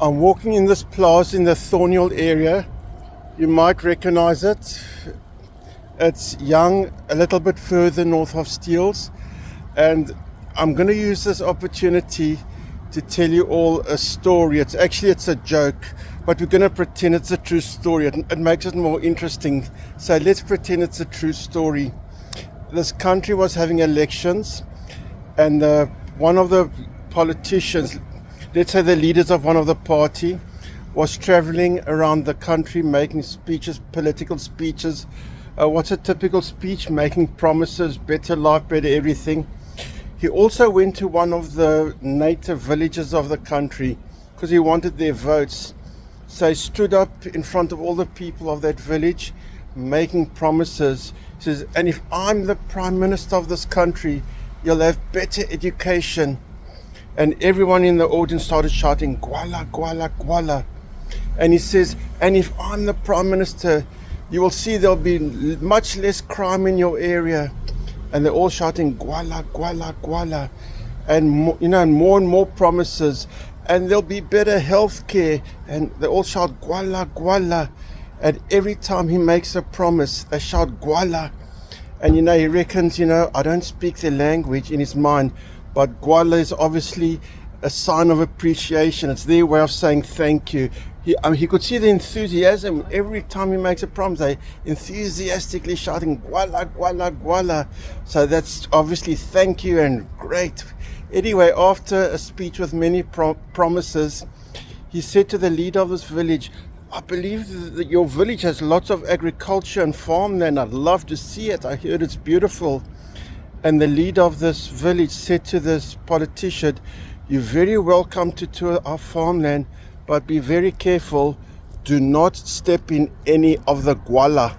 I'm walking in this plaza in the Thornhill area. You might recognize it. It's young, a little bit further north of Steeles. And I'm going to use this opportunity to tell you all a story. It's a joke, but we're going to pretend it's a true story. It makes it more interesting. So let's pretend it's a true story. This country was having elections, and one of the politicians, let's say the leaders of one of the party, was traveling around the country making speeches, political speeches. What's a typical speech? Making promises, better life, better everything. He also went to one of the native villages of the country because he wanted their votes. So he stood up in front of all the people of that village making promises. He says, and if I'm the prime minister of this country, you'll have better education. And everyone in the audience started shouting, Gwala, Gwala, Gwala. And he says, and if I'm the prime minister, you will see there'll be much less crime in your area. And they're all shouting, Gwala, Gwala, Gwala. And more promises. And there'll be better health care. And they all shout, Gwala, Gwala. And every time he makes a promise, they shout, Gwala. And he reckons, I don't speak the language in his mind. But Gwala is obviously a sign of appreciation. It's their way of saying thank you. He could see the enthusiasm every time he makes a promise. They enthusiastically shouting Gwala, Gwala, Gwala. So that's obviously thank you and great. Anyway, after a speech with many promises, he said to the leader of this village, I believe that your village has lots of agriculture and farmland. I'd love to see it. I heard it's beautiful. And the leader of this village said to this politician, you're very welcome to tour our farmland, but be very careful. Do not step in any of the Gwala.